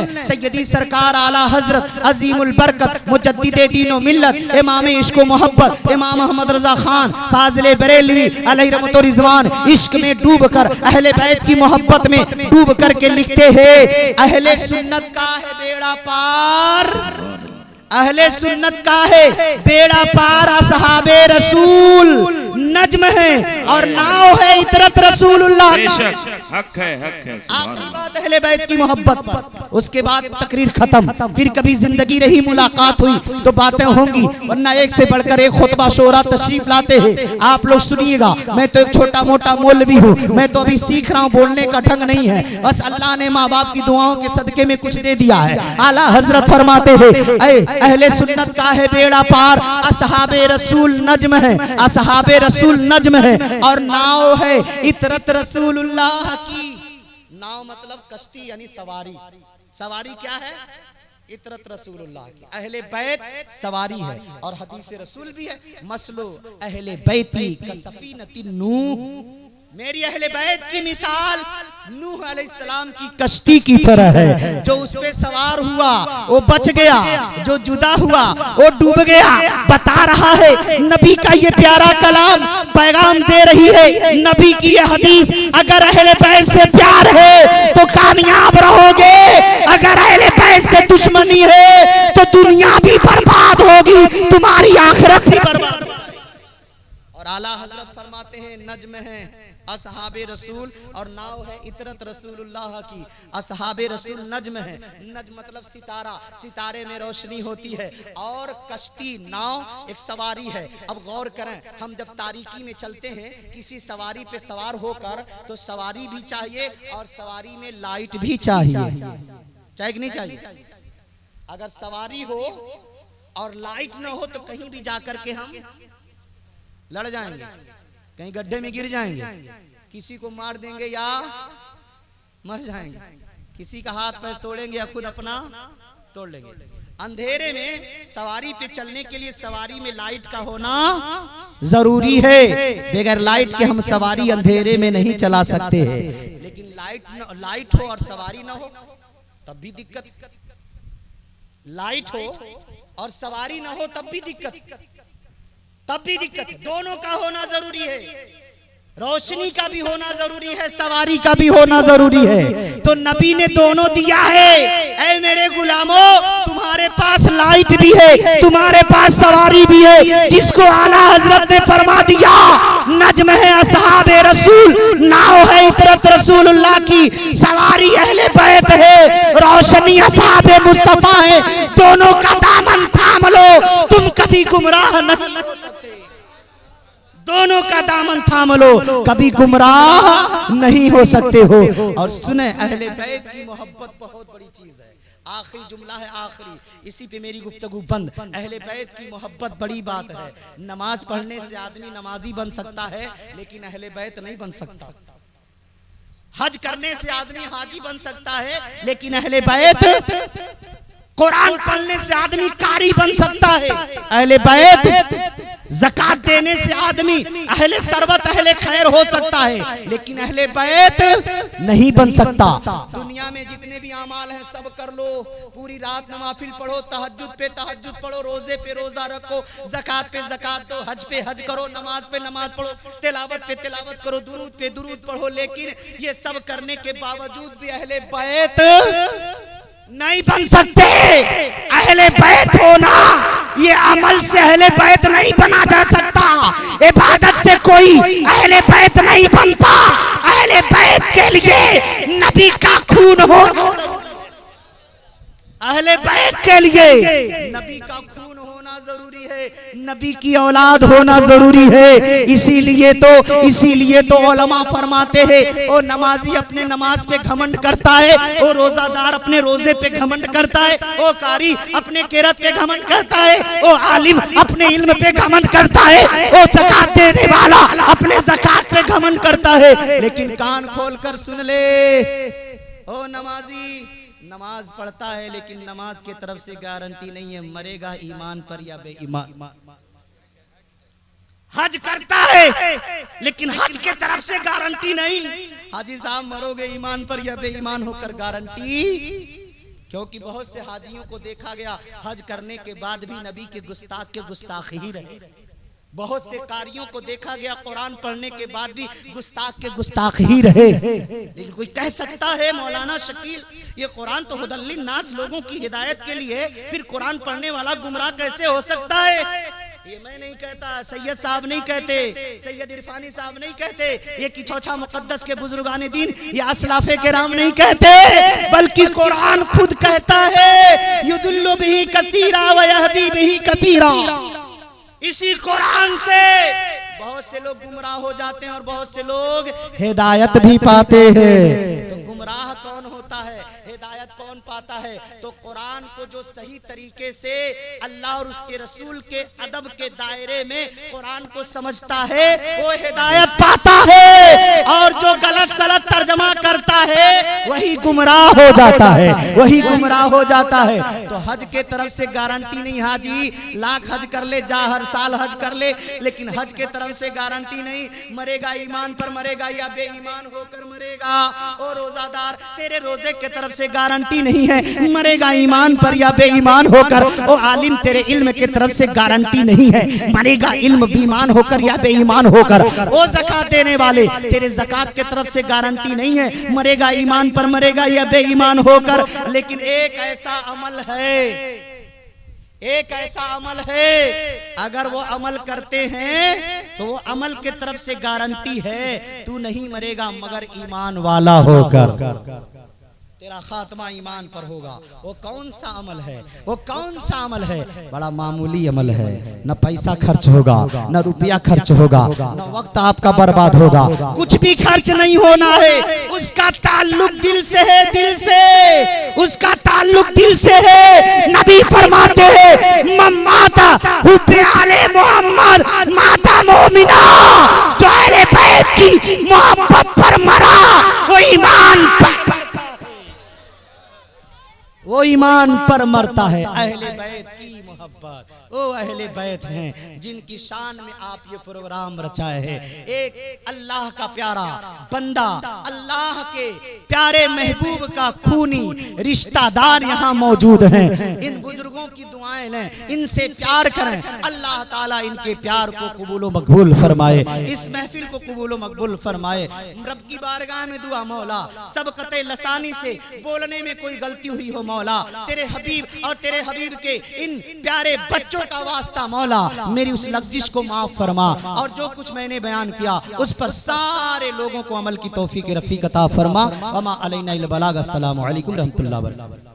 लें सैयदी सरकार आला हजरत अजीमुल बरकत मुजद्दिदे दीनो मिल्लत इमाम इश्क व मोहब्बत इमाम अहमद रजा खान फाजिले बरेलवी अलैहि रहमत व रिजवान इश्क में डूब कर अहले बैत की मोहब्बत में डूब करके लिखते हैं, अहले सुन्नत का है बेड़ा पार, अहले सुन्नत का है बेड़ा पार, असहाबे रसूल नज्म है और नाव है इतरत रसूलुल्लाह का। हक है आखिरी बात अहले बैत की मोहब्बत पर, उसके बाद तकरीर खत्म। फिर कभी जिंदगी रही मुलाकात हुई तो बातें होंगी, वरना एक से बढ़कर एक खुतबा शोरा तशरीफ लाते हैं। आप लोग सुनिएगा, मैं तो एक छोटा मोटा मौलवी हूँ, मैं तो अभी सीख रहा हूँ, बोलने का ढंग नहीं है, बस अल्लाह ने माँ बाप की दुआओं के सदके में कुछ दे दिया है। आला हजरत फरमाते हैं अहले सुन्नत का है बेड़ा पार, असहाबे रसूल नज्म है, असहाबे रसूल नज्म है और नाव है इतरत रसूलुल्लाह की। नाव मतलब कश्ती यानी सवारी, सवारी क्या है? इतरत रसूलुल्लाह की। अहले बैत सवारी है और हदीस रसूल भी है, मसलो अहले बैती का सफीनतिन नूह, मेरी अहले बैत की मिसाल नूह अलैहिस्सलाम की कश्ती की तरह है। जो उस पे सवार हुआ वो बच गया, जो जुदा हुआ वो डूब गया। बता रहा है नबी का ये प्यारा कलाम, पैगाम दे रही है नबी की ये हदीस, अगर अहले बैत से प्यार है तो कामयाब रहोगे, अगर अहले बैत से दुश्मनी है तो दुनिया भी बर्बाद होगी, तुम्हारी आखिरत भी बर्बाद होगी। और आला हजरत फरमाते हैं नज्म है असहाबे रसूल और नाव है इतरत रसूलुल्लाह की। असहाबे रसूल नज्म है, नज्म मतलब सितारा, सितारे में रोशनी होती है, और कश्ती नाव एक सवारी है। अब गौर करें, हम जब तारीकी में चलते हैं किसी सवारी पे सवार होकर तो सवारी भी चाहिए और सवारी में लाइट भी चाहिए, चाहिए कि नहीं चाहिए? अगर सवारी हो और लाइट ना हो तो कहीं भी जाकर के हम लड़ जाएंगे, कहीं गड्ढे में गिर जाएंगे, किसी को मार देंगे या मर जाएंगे, किसी का हाथ पैर तोड़ेंगे या खुद अपना तोड़ लेंगे। अंधेरे में सवारी पे चलने के लिए सवारी में लाइट का होना जरूरी है, बगैर लाइट के हम सवारी अंधेरे में नहीं चला सकते हैं। लेकिन लाइट हो और सवारी ना हो तब भी दिक्कत, लाइट हो और सवारी ना हो तब भी दिक्कत, तब भी दिक्कत है। दोनों का होना जरूरी है, रोशनी का भी होना जरूरी है, सवारी का भी होना जरूरी है। तो नबी ने दोनों दिया है। ऐ मेरे गुलामों, तुम्हारे पास लाइट भी है, तुम्हारे पास सवारी भी है, जिसको आला हजरत ने फरमा दिया नज्म है असहाबे रसूल, नाव है इतरत रसूलुल्लाह की, सवारी अहले बैत है, रोशनी असहाबे मुस्तफा है। दोनों का दामन थाम लो, तुम कभी गुमराह नहीं हो सकते। दोनों का दामन थाम लो, कभी गुमराह नहीं हो सकते हो। और सुने, अहले बैत की मोहब्बत बहुत बड़ी चीज है। आखिरी जुमला है, आखिरी, इसी पे मेरी गुफ्तगू बंद। अहले बैत की मोहब्बत बड़ी बात है। नमाज पढ़ने से आदमी नमाजी बन सकता है, लेकिन अहले बैत नहीं बन सकता। हज करने से आदमी हाजी बन सकता है, लेकिन अहले बैत, कुरान पढ़ने से आदमी कारी बन सकता है, अहले बैत, ज़कात देने से आदमी अहले सरबत अहले खैर हो सकता है, लेकिन अहले बैत नहीं बन सकता। दुनिया में जितने भी अमाल हैं सब कर लो, पूरी रात नवाफिल पढ़ो, तहज्जुद पे तहज्जुद पढ़ो, रोजे पे रोजा रखो, ज़कात पे ज़कात दो, हज पे हज करो, नमाज पे नमाज पढ़ो, तिलावत पे तिलावत करो, दुरूद पे दुरूद पढ़ो, लेकिन ये सब करने के बावजूद भी अहले बैत नहीं बन सकते। अहले बैत होना ये अमल से अहले बैत नहीं बना जा सकता, इबादत से कोई अहले बैत नहीं बनता। अहले बैत के लिए नबी का खून हो, अहले बैत के लिए नबी का खून होना जरूरी है, नबी की औलाद होना जरूरी है। इसीलिए तो उलमा फरमाते हैं, ओ नमाजी अपने नमाज पे घमंड करता है, ओ रोजादार अपने रोजे पे घमंड करता है, ओ कारी अपने किरात पे घमंड करता है, ओ आलिम अपने इल्म पे घमंड करता है, ओ ज़कात देने वाला अपने ज़कात पे घमंड करता है। लेकिन कान खोल कर सुन ले, ओ नमाजी नमाज पढ़ता है लेकिन नमाज की तरफ से गारंटी नहीं है मरेगा ईमान पर या बेईमान। हज करता है लेकिन हज के तरफ से गारंटी नहीं, हाजी साहब मरोगे ईमान पर या बेईमान होकर, गारंटी क्योंकि बहुत से हाजियों को देखा गया हज करने के बाद भी नबी के गुस्ताख ही रहे। बहुत से कारियों को देखा गया कुरान पढ़ने के बाद भी गुस्ताख ही रहे। लेकिन कोई कह सकता है मौलाना शकील ये कुरान तो हुदल्लिन नास लोगों की हिदायत के लिए, फिर कुरान पढ़ने वाला गुमराह कैसे हो सकता है? ये मैं नहीं कहता, सैयद साहब नहीं कहते, सैयद इरफानी साहब नहीं कहते, ये किचौछा मुकद्दस के बुजुर्गान दीन या असलाफे किराम नहीं कहते, बल्कि कुरान खुद कहता है युदुल्लु बिही कसीरा व यहदी बिही कसीरा। इसी कुरान से बहुत से लोग गुमराह हो जाते हैं और बहुत से लोग हिदायत भी पाते हैं। तो गुमराह कौन होता है, हिदायत कौन पाता है? तो कुरान को जो सही तरीके से अल्लाह और उसके रसूल के अदब के दायरे में कुरान को समझता है वो हिदायत पाता है, और जो गलत सलत तर्जमा करता है वही गुमराह हो जाता है, वही गुमराह हो जाता है। तो हज के तरफ से गारंटी नहीं, हाजी लाख हज कर ले, जा हर साल हज कर ले, लेकिन हज के तरफ से गारंटी नहीं मरेगा ईमान पर मरेगा या बेईमान होकर मरेगा। और रोजादार तेरे रोजे के तरफ से गारंटी नहीं है मरेगा ईमान पर या बेईमान होकर। ओ आलिम तेरे इल्म के तरफ से गारंटी नहीं है मरेगा इल्म बेईमान होकर या बेईमान होकर। ओ ज़कात देने वाले तेरे ज़कात के तरफ से गारंटी नहीं है मरेगा ईमान पर मरेगा या बेईमान होकर। लेकिन एक ऐसा अमल है, एक ऐसा अमल है, अगर वो अमल करते हैं तो वो अमल के तरफ से गारंटी है तू नहीं मरेगा मगर ईमान वाला होकर, तेरा खात्मा ईमान पर होगा। वो कौन सा अमल है, वो कौन सा अमल है? बड़ा मामूली अमल है, न पैसा खर्च होगा, न रुपया खर्च होगा, न वक्त आपका बर्बाद होगा, कुछ भी खर्च नहीं होना है। उसका ताल्लुक दिल से है, दिल से उसका ताल्लुक दिल से है। नबी फरमाते हैं माता हुब्बे आले मोहम्मद माता मोमिना, जो अहले बैत की मोहब्बत पर मरा वो ईमान पर, वो ईमान पर मरता है। अहले बैत की मोहब्बत, वो अहले बैत हैं जिनकी शान में आप ये प्रोग्राम रचाए हैं। एक अल्लाह का प्यारा बंदा, अल्लाह के प्यारे महबूब का खूनी रिश्तेदार यहाँ मौजूद हैं। इन बुजुर्गों की दुआएं लें, इनसे प्यार करें, अल्लाह ताला इनके प्यार को कबूल मकबूल फरमाए, इस महफिल को कबूल मकबूल फरमाए। रब की बारगाह में दुआ मौला सबकते लसानी से बोलने में कोई गलती हुई हो मौला, तेरे हबीब और तेरे हबीब के इन प्यारे बच्चों का वास्ता मौला मेरी उस लफ्जिश को माफ फरमा, और जो कुछ मैंने बयान किया उस पर सारे लोगों को अमल की तौफीक रफीक अता फरमा। वमा अलैना इल्ला बलाग। अस्सलामु अलैकुम रहमतुल्लाहि व बरकातहू।